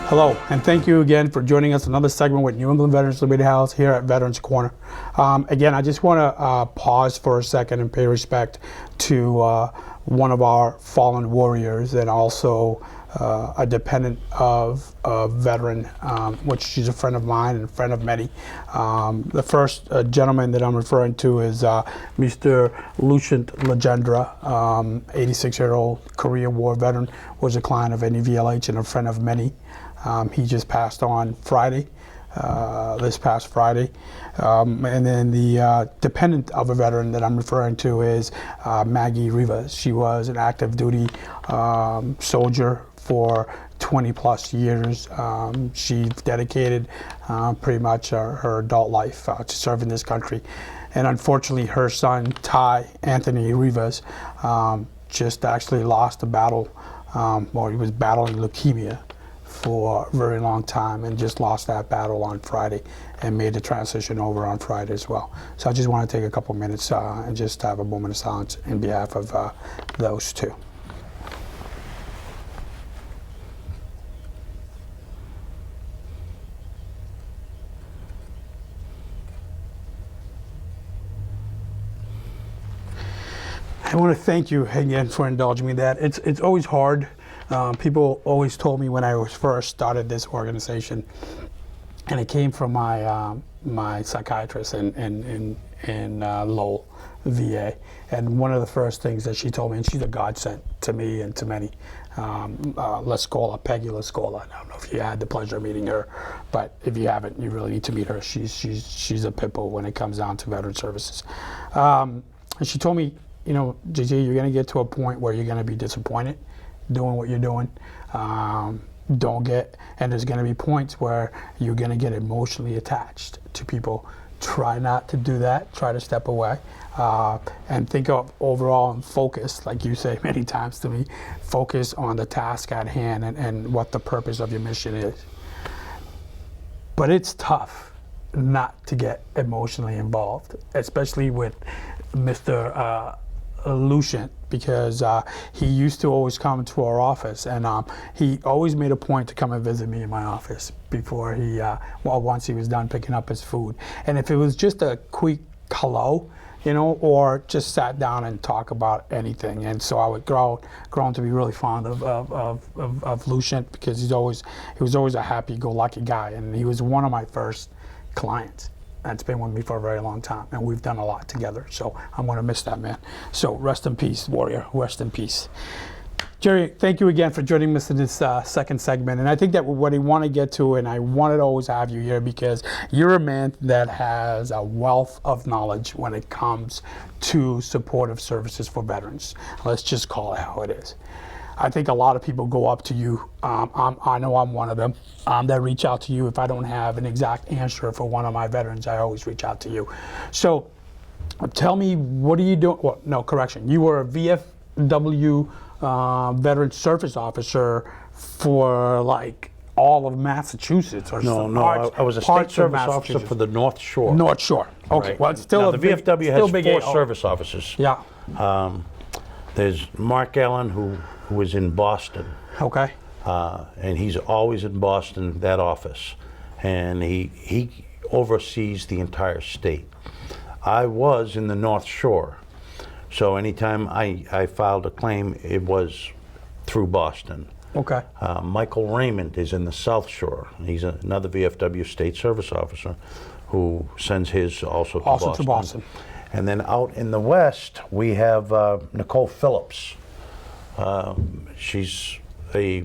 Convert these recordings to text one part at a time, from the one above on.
Hello, and thank you again for joining us another segment with New England Veterans Liberty House here at Veterans Corner. Again, I just want to pause for a second and pay respect to one of our fallen warriors and also a dependent of a veteran, which she's a friend of mine and a friend of many. The first gentleman that I'm referring to is Mr. Lucien Rajendra, 86-year-old Korean War veteran, was a client of NEVLH and a friend of many. He just passed on Friday, this past Friday. And then the dependent of a veteran that I'm referring to is Maggie Rivas. She was an active duty soldier for 20 plus years. She dedicated pretty much her adult life to serving this country. And unfortunately, her son, Anthony Rivas, just actually lost a battle. Well, he was battling leukemia for a very long time and just lost that battle on Friday and made the transition over on Friday as well. So I just want to take a couple minutes and just have a moment of silence in behalf of those two. I want to thank you again for indulging me in that. It's always hard. People always told me when I was first started this organization, and it came from my my psychiatrist in Lowell, VA, and one of the first things that she told me, and she's a godsend to me and to many, Lascola, Peggy Lascola. I don't know if you had the pleasure of meeting her, but if you haven't, you really need to meet her. She's a pit bull when it comes down to veteran services. And she told me, you know, JJ, you're going to get to a point where you're going to be disappointed doing what you're doing. And there's going to be points where you're going to get emotionally attached to people. Try not to do that. Try to step away and think of overall and focus, like you say many times to me, focus on the task at hand and what the purpose of your mission is. But it's tough not to get emotionally involved, especially with Mr. Lucien, because he used to always come to our office, and he always made a point to come and visit me in my office before he, once he was done picking up his food. And if it was just a quick hello, you know, or just sat down and talk about anything. And so I would grown to be really fond of Lucien, because he was always a happy-go-lucky guy, and he was one of my first clients. That's been with me for a very long time, and we've done a lot together. So I'm going to miss that man. So rest in peace, warrior. Rest in peace. Jerry, thank you again for joining us in this second segment. And I think that what I want to get to, and I wanted to always have you here, because you're a man that has a wealth of knowledge when it comes to supportive services for veterans. Let's just call it how it is. I think a lot of people go up to you. I know I'm one of them that reach out to you. If I don't have an exact answer for one of my veterans, I always reach out to you. So tell me, what are you doing? Well, no, correction. You were a VFW Veteran Service Officer for like all of Massachusetts, or I was a state service officer for the North Shore. North Shore. Okay. Right. Well, it's still now, a the VFW has big four service officers. Yeah. There's Mark Allen, who is in Boston. Okay. And he's always in Boston, that office. And he oversees the entire state. I was in the North Shore. So anytime I filed a claim, it was through Boston. Okay. Michael Raymond is in the South Shore. He's another VFW state service officer who sends his also to Boston. And then out in the West, we have Nicole Phillips. She's a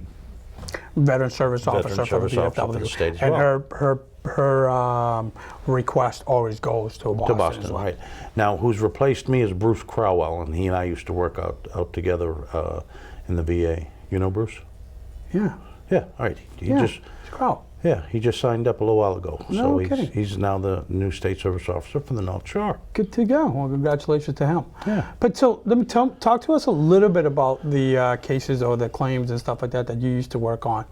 Veteran Service Officer for the VFW. For the state as and well. her request always goes to Boston. To Boston, as well. Right. Now, who's replaced me is Bruce Crowell, and he and I used to work out together in the VA. You know Bruce? Yeah. Yeah, all right. Crowell. Yeah, he just signed up a little while ago. No so kidding. He's now the new state service officer for the North Shore. Good to go. Well, congratulations to him. Yeah. But so let me talk to us a little bit about the cases or the claims and stuff like that you used to work on.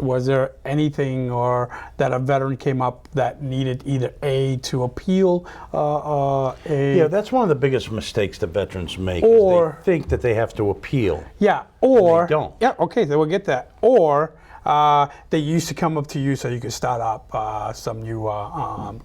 Was there anything or that a veteran came up that needed either to appeal Yeah, that's one of the biggest mistakes that veterans make. Or is they think that they have to appeal. Yeah, or they don't. Yeah, okay, so we'll get that. Or they used to come up to you so you could start up some new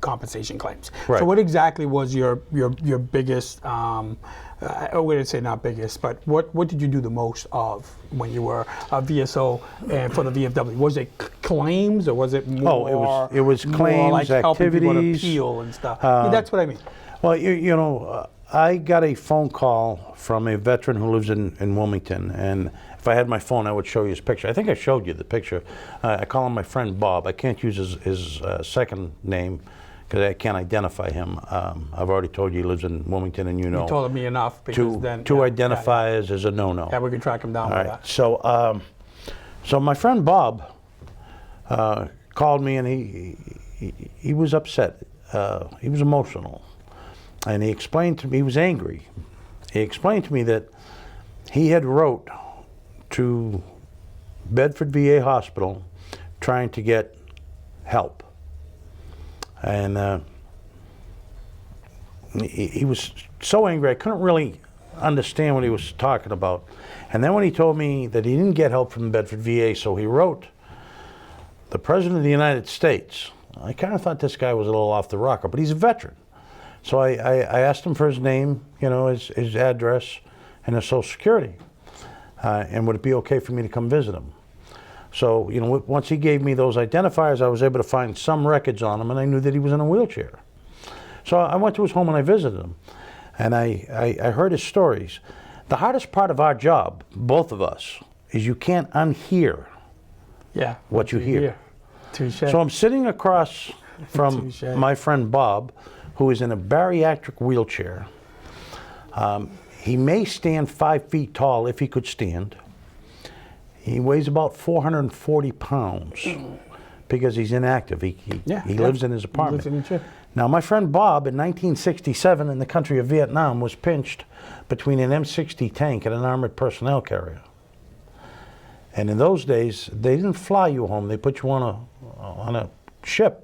compensation claims. Right. So what exactly was your biggest, I wouldn't say not biggest, but what did you do the most of when you were a VSO and for the VFW? Was it claims or was it more? It was more claims, like helping people to activities. appeal and stuff. That's what I mean. Well, you know, I got a phone call from a veteran who lives in Wilmington, and if I had my phone, I would show you his picture. I think I showed you the picture. I call him my friend Bob. I can't use his second name because I can't identify him. I've already told you he lives in Wilmington, and you know. You told me enough because to identify as a no-no. Yeah, we can track him down by that. So, so my friend Bob called me, and he was upset. He was emotional. And he explained to me, he was angry. He explained to me that he had wrote to Bedford VA Hospital trying to get help. And he was so angry, I couldn't really understand what he was talking about. And then when he told me that he didn't get help from Bedford VA, so he wrote the President of the United States. I kind of thought this guy was a little off the rocker, but he's a veteran. So I asked him for his name, you know, his address, and his Social Security. And would it be okay for me to come visit him? So, you know, once he gave me those identifiers, I was able to find some records on him, and I knew that he was in a wheelchair. So I went to his home and I visited him. And I heard his stories. The hardest part of our job, both of us, is you can't unhear what you hear. Touché. So I'm sitting across from my friend Bob, who is in a bariatric wheelchair. He may stand 5 feet tall if he could stand. He weighs about 440 pounds because he's inactive. He lives in his apartment. He lives in Now, my friend Bob, in 1967, in the country of Vietnam, was pinched between an M60 tank and an armored personnel carrier. And in those days, they didn't fly you home. They put you on a ship.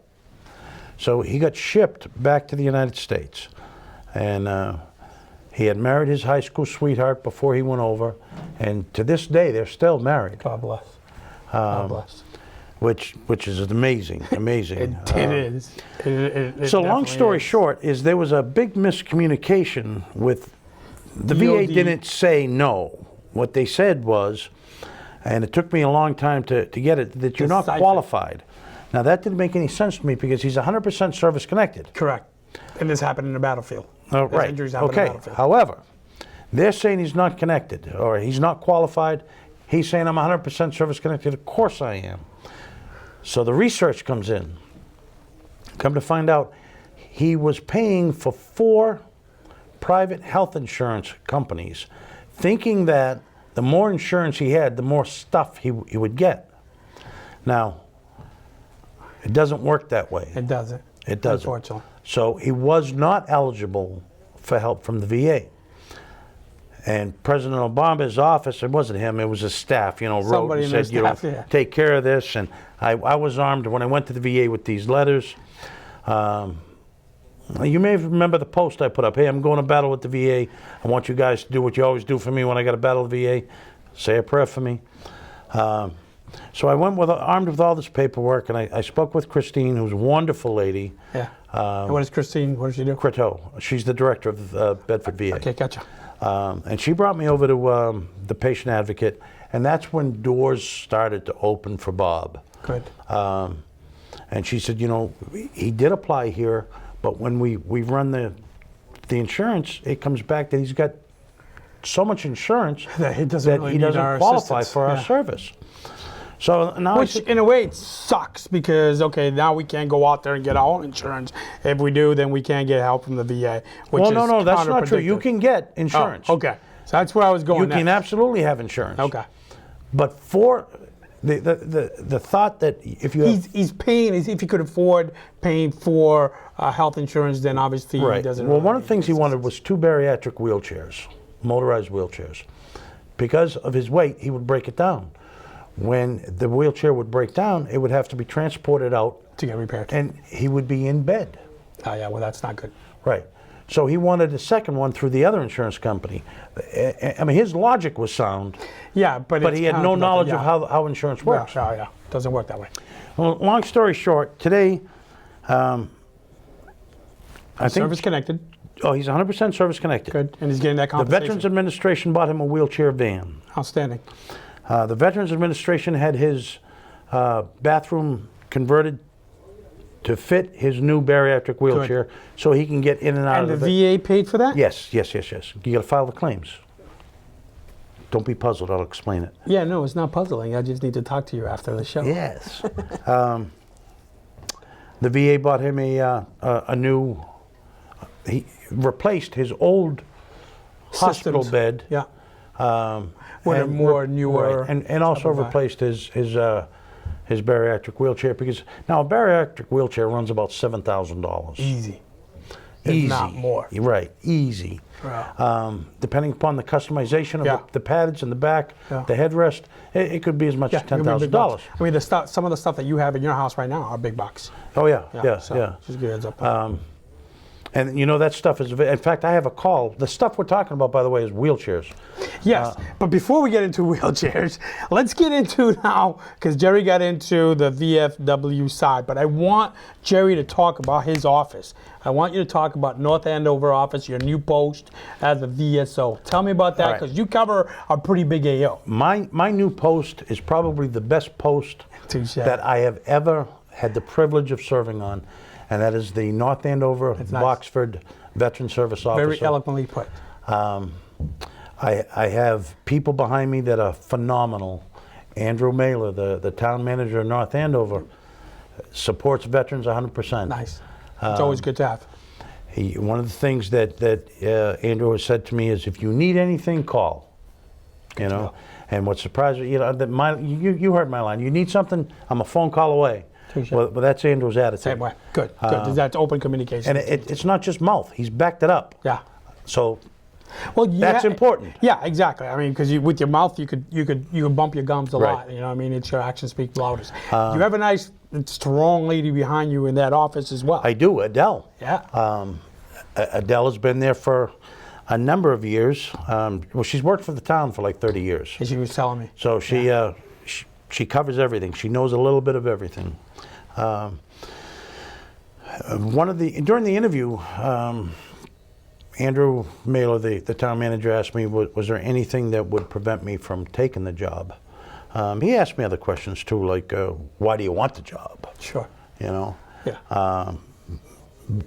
So he got shipped back to the United States. And he had married his high school sweetheart before he went over. And to this day, they're still married. God bless. God bless. Which is amazing, amazing. It is. It so long story is. short is there was a big miscommunication with, the VA didn't say no. What they said was, and it took me a long time to get it, that you're not qualified. Now that didn't make any sense to me because he's 100% service connected. Correct. And this happened in the battlefield. Oh, right. Injuries happen in the battlefield. However, they're saying he's not connected or he's not qualified. He's saying I'm 100% service connected. Of course I am. So the research comes in. Come to find out, he was paying for 4 private health insurance companies, thinking that the more insurance he had, the more stuff he would get. Now, it doesn't work that way. It doesn't. It doesn't. Unfortunately. So he was not eligible for help from the VA. And President Obama's office, it wasn't him, it was his staff, you know, wrote and said, you know, take care of this. And I was armed when I went to the VA with these letters. You may remember the post I put up. Hey, I'm going to battle with the VA. I want you guys to do what you always do for me when I got to battle the VA. Say a prayer for me. So I went armed with all this paperwork, and I spoke with Christine, who's a wonderful lady. Yeah. And what is Christine? What does she do? Criteau. She's the director of Bedford VA. Okay, gotcha. And she brought me over to the patient advocate, and that's when doors started to open for Bob. Good. And she said, you know, he did apply here, but when we run the insurance, it comes back that he's got so much insurance that he doesn't qualify for our service. So now, which in a way it sucks because now we can't go out there and get our own insurance. If we do, then we can't get help from the VA. Which well, no, that's not true. You can get insurance. Oh, okay, so that's where I was going. You can absolutely have insurance. Okay, but for the thought that if you he's paying, if he could afford paying for health insurance, then obviously he doesn't. Well, one of the things he wanted was 2 bariatric wheelchairs, motorized wheelchairs. Because of his weight, he would break it down. When the wheelchair would break down, it would have to be transported out to get repaired, and he would be in bed. Oh yeah, well that's not good. Right. So he wanted a second one through the other insurance company. I mean, his logic was sound. Yeah, but he had no knowledge of how insurance works. Yeah. Doesn't work that way. Well, long story short, today, I think. Service connected. Oh, he's 100% service connected. Good. And he's getting that The compensation. Veterans Administration bought him a wheelchair van. Outstanding. The Veterans Administration had his bathroom converted to fit his new bariatric wheelchair, so he can get in and out And of the VA paid for that? Yes. You got to file the claims. Don't be puzzled. I'll explain it. Yeah, no, it's not puzzling. I just need to talk to you after the show. Yes. The VA bought him a new. He replaced his old hospital Systems. bed. Yeah. With a more newer. Right, and also type of replaced his bariatric wheelchair, because now a bariatric wheelchair runs about $7,000. Easy. Easy. If not more. Right, easy. Yeah. Depending upon the customization of Yeah. the pads in the back, Yeah. the headrest, it could be as much as it could be big $10,000. bucks. I mean, some of the stuff that you have in your house right now are big bucks. Oh yeah. So just give you a heads up. And you know, that stuff is, in fact, I have a call. The stuff we're talking about, by the way, is wheelchairs. Yes, but before we get into wheelchairs, let's get into now, because Jerry got into the VFW side, but I want Jerry to talk about his office. I want you to talk about North Andover office, your new post as a VSO. Tell me about that, All right. because you cover a pretty big AO. My new post is probably the best post Touche. that I have ever had the privilege of serving on, and that is the North Andover, nice. Boxford Veteran Service Officer. Very eloquently put. I have people behind me that are phenomenal. Andrew Mailer, the town manager of North Andover, supports veterans 100%. Nice. It's always good to have. One of the things that Andrew has said to me is, if you need anything, call. You know, and what surprised me, you know, that you heard my line. You need something, I'm a phone call away. Well, that's Andrew's attitude. Same way. Good. That's open communication. And it's not just mouth. He's backed it up. Yeah. So Well, that's important. Yeah, exactly. I mean, because with your mouth, you could bump your gums a Right. lot. You know, what I mean, it's your actions speak loudest. You have a nice, strong lady behind you in that office as well. I do, Adele. Yeah. Adele has been there for a number of years. Well, she's worked for the town for like 30 years. As she was telling me. So she covers everything. She knows a little bit of everything. During the interview, Andrew Mailer, the town manager, asked me, was there anything that would prevent me from taking the job? He asked me other questions too, like, why do you want the job? Sure. You know? Yeah.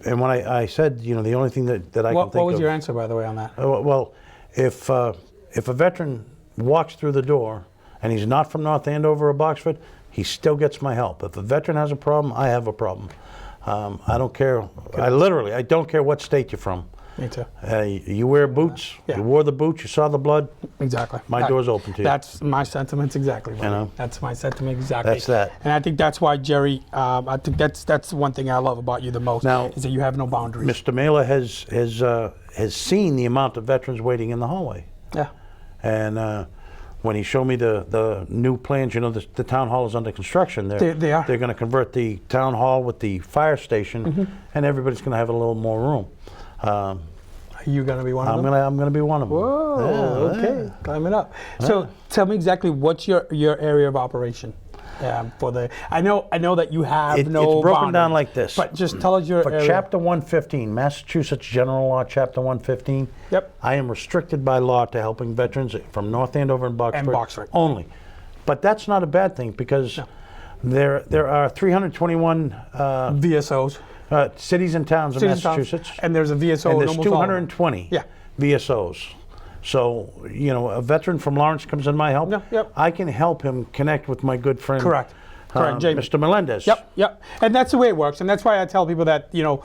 And when I said, you know, the only thing that I can think of... What was your answer, by the way, on that? Well, if a veteran walks through the door and he's not from North Andover or Boxford, he still gets my help. If a veteran has a problem, I have a problem. I don't care. I don't care what state you're from. Me too. You wear boots. Yeah. You wore the boots. You saw the blood. Exactly. My door's open to you. That's my sentiments exactly. Buddy. You know? That's my sentiment exactly. That's that. And I think that's why, Jerry, I think that's one thing I love about you the most, Now, is that you have no boundaries. Mr. Mailer has seen the amount of veterans waiting in the hallway. Yeah. And when he showed me the new plans, you know, the town hall is under construction. They are. They're going to convert the town hall with the fire station, and everybody's going to have a little more room. Are you going to be one of them? I'm going to be one of them. Whoa, okay, climb it up. So tell me exactly what's your area of operation for the. I know that you have It's no broken boundaries, down like this. But just tell us your For area. Chapter 115, Massachusetts General Law, Chapter 115. Yep. I am restricted by law to helping veterans from North Andover and Boxford. Only. But that's not a bad thing, because there are 321 VSOs. cities and towns in Cities and towns, Massachusetts. and there's a VSO And in there's almost all of them. 220 Yeah. VSOs. So, you know, a veteran from Lawrence comes in my help. Yeah, yep. I can help him connect with my good friend, Correct, Jamie. Mr. Melendez. Yep. And that's the way it works. And that's why I tell people that, you know,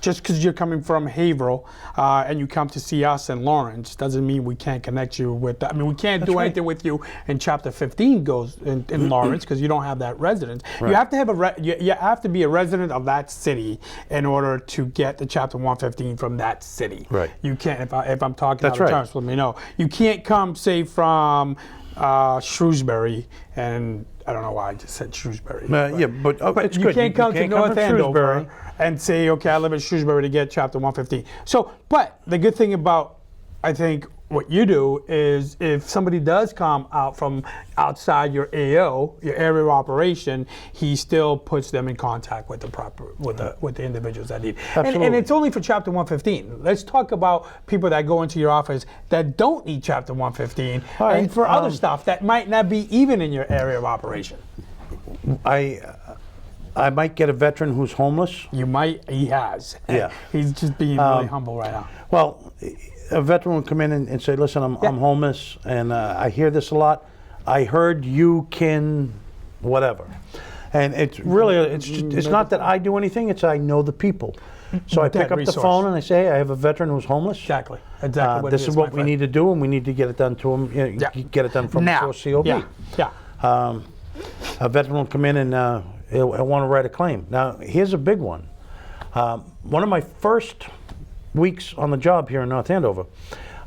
just because you're coming from Haverhill and you come to see us in Lawrence doesn't mean we can't connect you with. I mean, we can't do anything with you in Chapter 15 goes in Lawrence because you don't have that residence. Right. You have to have you have to be a resident of that city in order to get the Chapter 115 from that city. Right. You can't. If I'm talking That's out of right. terms, let me know. You can't come, say, from Shrewsbury, and I don't know why I just said Shrewsbury. Yeah, but it's You good. can't come to from North Andover Shrewsbury. and say, okay, I live in Shrewsbury to get Chapter 115. So, but the good thing about, I think, what you do is if somebody does come out from outside your AO, your area of operation, he still puts them in contact with the individuals that need. And it's only for Chapter 115. Let's talk about people that go into your office that don't need Chapter 115, and for other stuff that might not be even in your area of operation. I might get a veteran who's homeless. You might. He has. Yeah. He's just being really humble right now. Well, a veteran will come in and say, listen, I'm homeless, and I hear this a lot. I heard you can whatever. And it's really, it's not that I do anything, it's I know the people. So I pick up the phone and I say, hey, I have a veteran who's homeless. Exactly. This is what we need to do, and we need to get it done to him, get it done from before COB. A veteran will come in and he'll want to write a claim. Now, here's a big one. One of my first weeks on the job here in North Andover,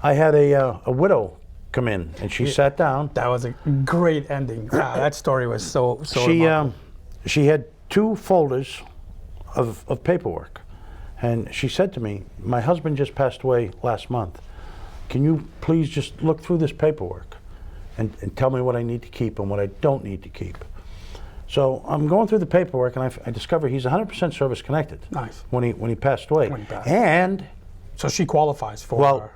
I had a widow come in, and she sat down. That was a great ending. Wow, that story was so remarkable. She had 2 folders of paperwork, and she said to me, my husband just passed away last month. Can you please just look through this paperwork and tell me what I need to keep and what I don't need to keep? So I'm going through the paperwork, and I discover he's 100% service connected. Nice. When he passed away. When he passed. And so she qualifies for. Well,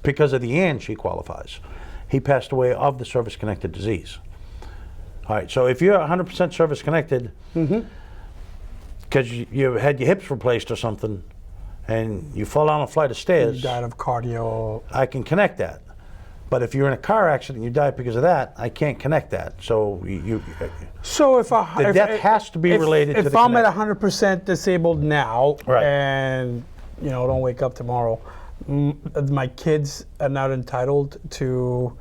because of the and she qualifies. He passed away of the service connected disease. All right. So if you're 100% service connected, because you had your hips replaced or something, and you fall down a flight of stairs, you died of cardio. I can connect that. But if you're in a car accident and you die because of that, I can't connect that. So So if the death has to be related to the If I'm at 100% disabled now, right, and don't wake up tomorrow, my kids are not entitled to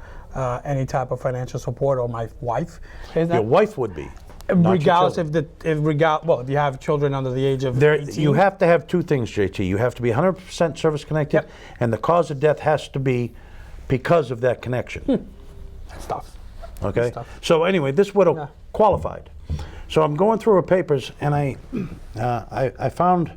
any type of financial support, or my wife. Your wife would be. Regardless if you have children under the age of 18. You have to have 2 things, JT. You have to be 100% service connected, and the cause of death has to be because of that connection. That's tough. Okay. That's tough. So anyway, this widow qualified. So I'm going through her papers, and I found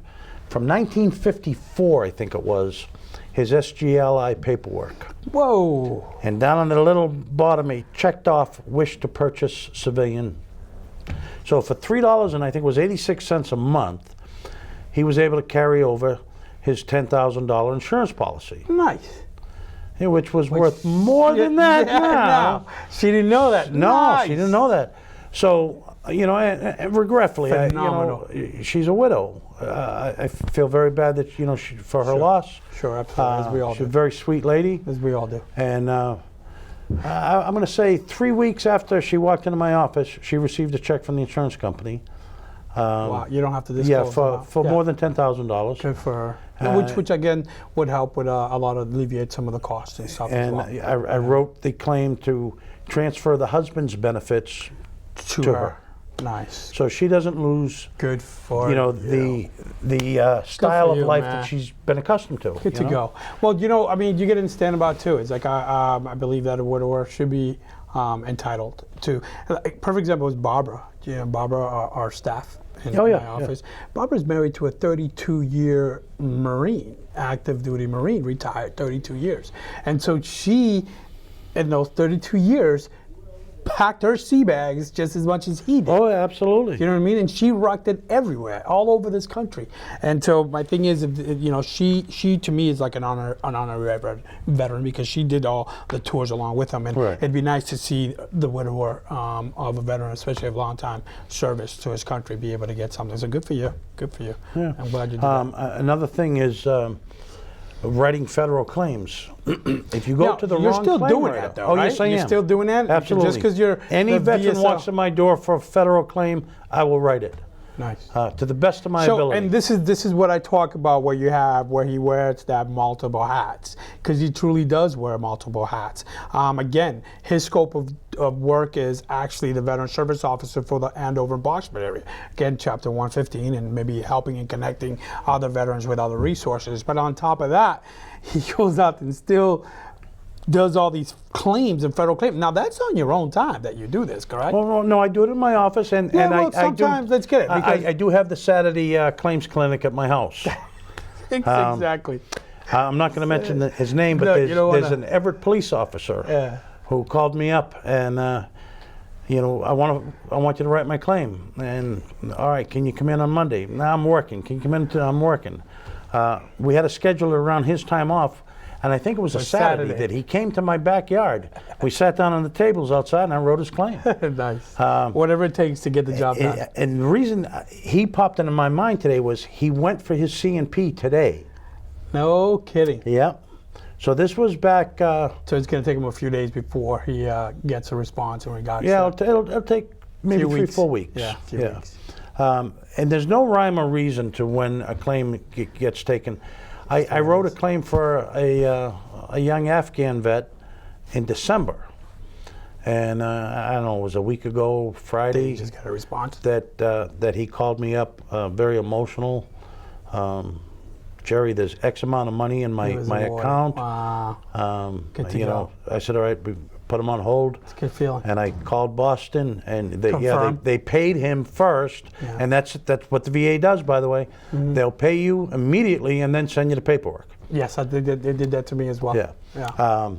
from 1954, I think it was, his SGLI paperwork. Whoa. And down on the little bottom, he checked off wish to purchase civilian. So for $3 and I think it was 86 cents a month, he was able to carry over his $10,000 insurance policy. Nice. Which was worth more than that now. No. She didn't know that. No, nice. She didn't know that. So, regretfully, she's a widow. I feel very bad that, for her loss. Sure, absolutely, as we all do. She's a very sweet lady. As we all do. And I'm going to say 3 weeks after she walked into my office, she received a check from the insurance company. Wow, you don't have to disclose. For more than $10,000. Good for her. Which again would help with a lot of alleviate some of the costs and stuff. And as well. I wrote the claim to transfer the husband's benefits to her. Nice. So she doesn't lose. Good for the style of life that she's been accustomed to. Good to go. Well, you get in Standabout too. It's like I believe that a widower should be entitled to. Perfect example is Barbara. Barbara, our staff in my office. Barbara's married to a 32-year Marine, active duty Marine, retired 32 years. And so she, in those 32 years, packed her sea bags just as much as he did. Oh, absolutely. You know what I mean? And she rocked it everywhere, all over this country. And so my thing is, she to me is like an honorary veteran because she did all the tours along with him. And it'd be nice to see the widower of a veteran, especially of long time service to his country, be able to get something. So good for you. Good for you. Yeah. I'm glad you did that. Another thing is writing federal claims. If you go to the you're wrong still claim doing writer, that though, right? Yes, I am. You're still doing that? Absolutely. Just because you're any veteran walks in my door for a federal claim, I will write it. Nice. To the best of my ability. And this is what I talk about, where he wears that multiple hats, because he truly does wear multiple hats. Again, his scope of work is actually the veteran service officer for the Andover and Boxford area. Again, Chapter 115, and maybe helping and connecting other veterans with other resources. But on top of that, he goes out and still does all these claims and federal claims. Now that's on your own time that you do this, correct? Well, no, I do it in my office, and sometimes let's get it. I do have the Saturday claims clinic at my house. Exactly. I'm not going to mention his name, but No, you don't there's wanna- an Everett police officer Yeah. who called me up and, I want you to write my claim. And all right, can you come in on Monday? No, I'm working. Can you come in? I'm working. We had a schedule around his time off, and I think it was a Saturday that he came to my backyard. We sat down on the tables outside, and I wrote his claim. Nice. Whatever it takes to get the job done. And the reason he popped into my mind today was he went for his C&P today. No kidding. Yep. So this was back. So it's going to take him a few days before he gets a response in regards Yeah, to it'll take maybe few 3-4 weeks. Yeah, a few weeks. And there's no rhyme or reason to when a claim gets taken. I wrote a claim for a young Afghan vet in December, and I don't know, it was a week ago Friday. You just got a response. That he called me up, very emotional. Jerry, there's X amount of money in my account. Wow. Good to go. I said, all right, we put him on hold. It's a good feeling. And I called Boston, and Confirm. they paid him first, Yeah. and that's what the VA does, by the way. They'll pay you immediately and then send you the paperwork. Yes, they did that to me as well. Yeah. Yeah.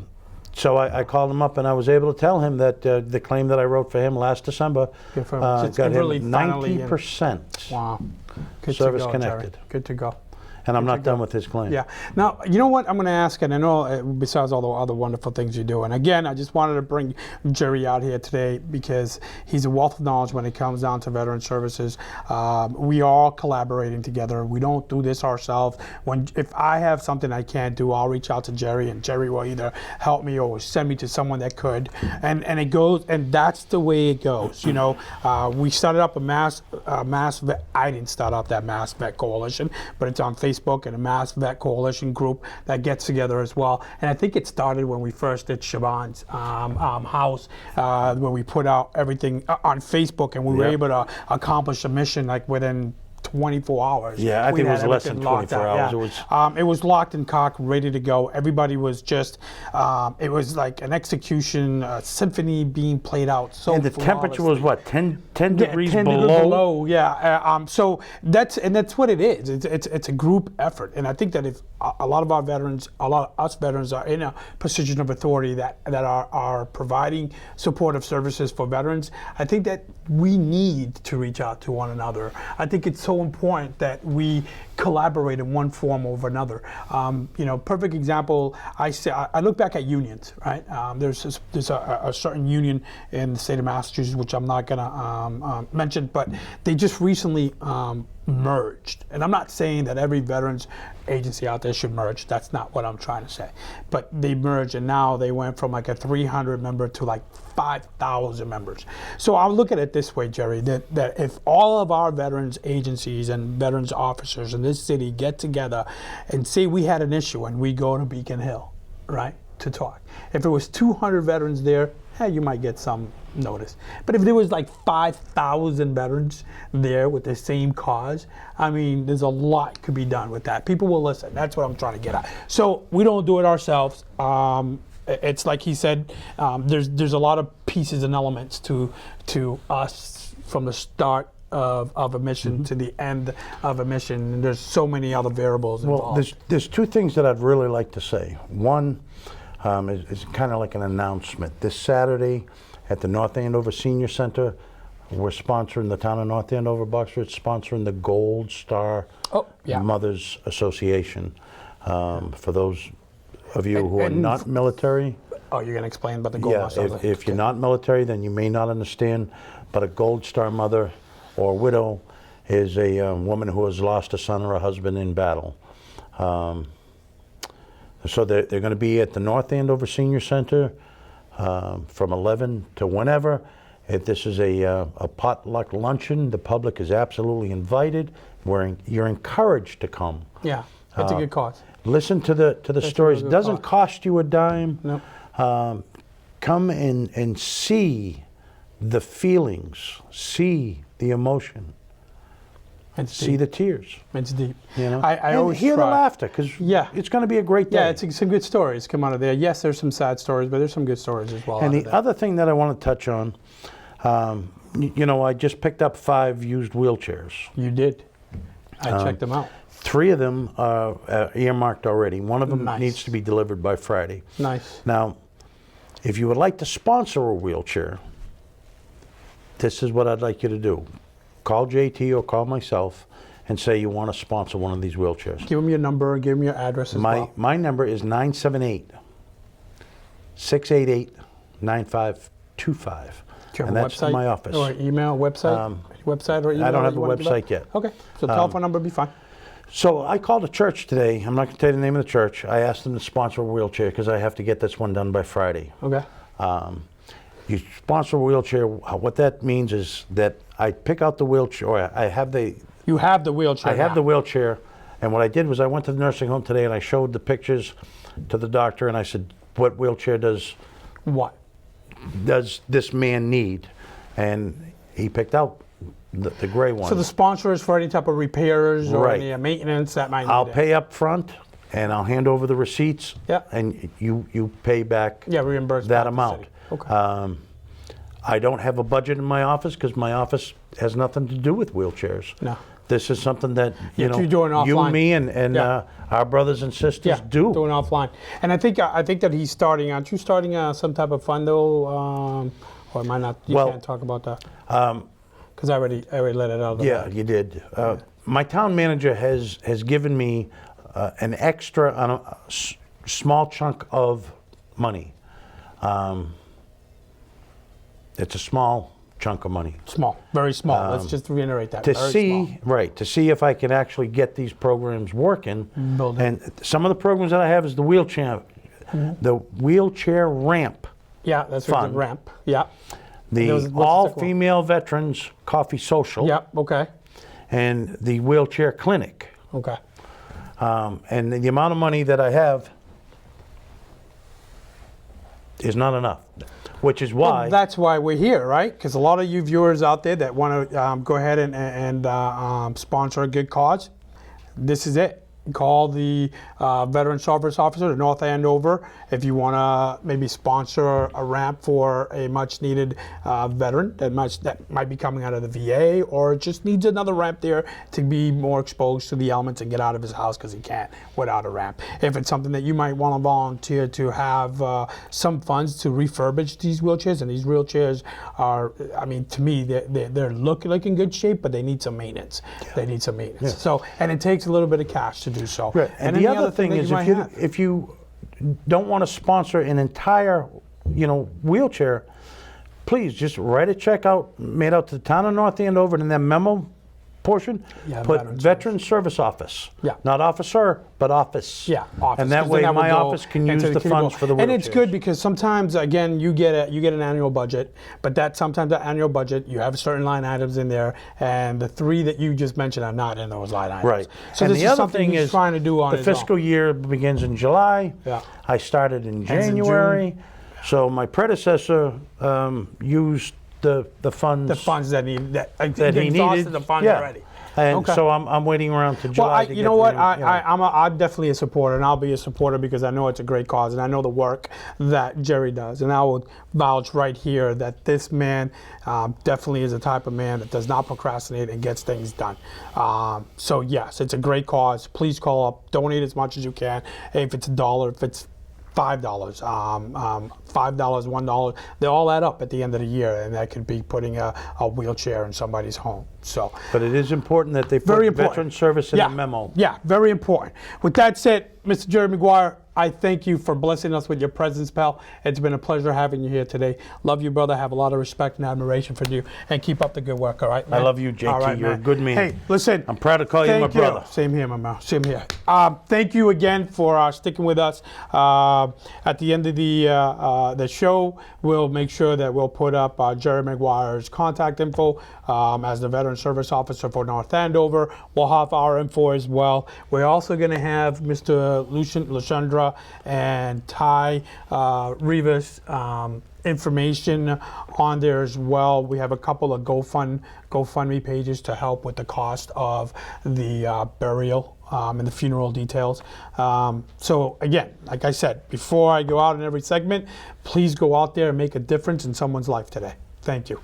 So I called him up, and I was able to tell him that the claim that I wrote for him last December Good for him. got It's him really finally 90% Wow. Good service to go, connected. Jerry. Good to go. And I'm not done with his claim. Yeah. Now, you know what I'm going to ask, and I know besides all the other wonderful things you do, and again, I just wanted to bring Jerry out here today because he's a wealth of knowledge when it comes down to veteran services. We are all collaborating together. We don't do this ourselves. If I have something I can't do, I'll reach out to Jerry, and Jerry will either help me or send me to someone that could. And it goes, and that's the way it goes. You know, we started up a mass vet. I didn't start up that Mass Vet Coalition, but it's on Facebook and a Mass Vet Coalition group that gets together as well. And I think it started when we first did Siobhan's house, when we put out everything on Facebook, and we were able to accomplish a mission like within 24 hours. Yeah, I We think it had was less than everything locked 24 out. hours. Yeah. It was locked and cocked, ready to go. Everybody was just, it was like an execution, a symphony being played out. So And the temperature was what, 10 degrees 10 below? degrees below, yeah. So that's what it is. It's a group effort, and I think that if a lot of our veterans, a lot of us veterans are in a position of authority that are providing supportive services for veterans, I think that we need to reach out to one another. I think it's so important that we collaborate in one form over another. Perfect example. I look back at unions, right? There's a certain union in the state of Massachusetts, which I'm not going to mention, but they just recently merged. And I'm not saying that every veterans agency out there should merge. That's not what I'm trying to say. But they merged, and now they went from like a 300 member to like 5,000 members. So I'll look at it this way, Jerry, that if all of our veterans agencies and veterans officers in this city get together and say we had an issue and we go to Beacon Hill, right, to talk. If it was 200 veterans there, you might get some notice. But if there was like 5,000 veterans there with the same cause, I mean, there's a lot could be done with that. People will listen. That's what I'm trying to get at. So we don't do it ourselves. It's like he said, there's a lot of pieces and elements to us from the start of a mission to the end of a mission. And there's so many other variables involved. Well, there's two things that I'd really like to say. One is kind of like an announcement. This Saturday at the North Andover Senior Center, we're sponsoring, the town of North Andover, Boxford, sponsoring the Gold Star Mothers Association. For those of you who are not military. Oh, you're going to explain about the Gold Star? Yeah, if you're not military, then you may not understand, but a Gold Star mother or widow is a woman who has lost a son or a husband in battle. So they're going to be at the North Andover Senior Center from 11 to whenever. If this is a potluck luncheon, the public is absolutely invited. You're encouraged to come. Yeah, it's a good cause. Listen to the stories. It doesn't cost you a dime. Nope. Come and see the feelings, see the emotion, see the tears. It's deep. You know, I and always hear the try. laughter, because it's going to be a great day. Yeah, it's some good stories come out of there. Yes, there's some sad stories, but there's some good stories as well. And the other thing that I want to touch on, I just picked up 5 used wheelchairs. You did. I checked them out. 3 of them are earmarked already. One of them Nice. needs to be delivered by Friday. Nice. Now, if you would like to sponsor a wheelchair, this is what I'd like you to do. Call JT or call myself and say you want to sponsor one of these wheelchairs. Give them your number, give them your address as well. My number is 978-688-9525. Do you have And a that's website my office. or email, website or email? I don't have that a you wanna give out? website yet. Okay, so telephone number would be fine. So I called a church today. I'm not going to tell you the name of the church. I asked them to sponsor a wheelchair because I have to get this one done by Friday. Okay. You sponsor a wheelchair. What that means is that I pick out the wheelchair, or I have the You have the wheelchair. I have now. the wheelchair, and what I did was I went to the nursing home today and I showed the pictures to the doctor and I said, "What wheelchair does this man need?" And he picked out the gray one. So the sponsor is for any type of repairs or Right. any maintenance that might need I'll it. pay up front, and I'll hand over the receipts. Yeah. And you pay back reimburse that back the amount. city. Okay. I don't have a budget in my office because my office has nothing to do with wheelchairs. No. This is something that You're doing you, offline. me, and Yeah. our brothers and sisters do. doing offline. And I think that he's starting. Aren't you starting some type of fund though? Or am I not? You Well, can't talk about that. Because I already let it out of the Yeah, bag. you did. My town manager has given me an extra on a small chunk of money. It's a small chunk of money. Small, very small. Let's just reiterate that. To very see, right, to see if I can actually get these programs working. Build it. And some of the programs that I have is the wheelchair ramp, Yeah, that's a fund. good ramp. Yeah. the What's the second one? all-female veterans coffee social, Yeah. Okay. and the wheelchair clinic. Okay. And the amount of money that I have is not enough, which is why. Well, that's why we're here, right? Because a lot of you viewers out there that want to go ahead and sponsor a good cause, this is it. Call the Veteran Service Officer of North Andover if you want to maybe sponsor a ramp for a much-needed veteran that might be coming out of the VA, or just needs another ramp there to be more exposed to the elements and get out of his house because he can't without a ramp. If it's something that you might want to volunteer to have some funds to refurbish these wheelchairs, and these wheelchairs are, I mean, to me, they're looking like in good shape, but they need some maintenance. Yeah. They need some maintenance. Yeah. So, and it takes a little bit of cash to do so. Right. And the other thing is, if you don't want to sponsor an entire, wheelchair, please just write a check out, made out to the town of North Andover, and in that memo portion, put Veteran Service Office. Yeah. Not officer, but office. Yeah, office. And that way my office can use the funds for the wheelchairs. And it's good because sometimes, again, you get an annual budget, but sometimes that annual budget, you have certain line items in there, and the 3 that you just mentioned are not in those line items. Right. So and this the is other something thing he's is trying to do on the his own. fiscal year begins in July. Yeah. I started in Ends in January. June. So my predecessor used the funds. The funds that he that he exhausted needed. the funds already. And so I'm waiting around to July. Well, you know what? I'm definitely a supporter, and I'll be a supporter because I know it's a great cause, and I know the work that Jerry does, and I will vouch right here that this man definitely is the type of man that does not procrastinate and gets things done. So yes, it's a great cause. Please call up, donate as much as you can. If it's $1, if it's $5, $5, $1, they all add up at the end of the year, and that could be putting a wheelchair in somebody's home. So, but it is important that they put veteran service in the memo. Yeah, very important. With that said, Mr. Jerry McGuire, I thank you for blessing us with your presence, pal. It's been a pleasure having you here today. Love you, brother. Have a lot of respect and admiration for you, and keep up the good work, all right, man? I love you, JT. All right, You're a good man. Hey, listen. I'm proud to call you my brother. Same here, my man. Same here. Thank you again for sticking with us. At the end of the show, we'll make sure that we'll put up Jerry McGuire's contact info as the Veteran Service Officer for North Andover. We'll have our info as well. We're also going to have Mr. Lucien Rajendra and Ty Rivas information on there as well. We have a couple of GoFundMe pages to help with the cost of the burial and the funeral details. So again, like I said, before I go out in every segment, please go out there and make a difference in someone's life today. Thank you.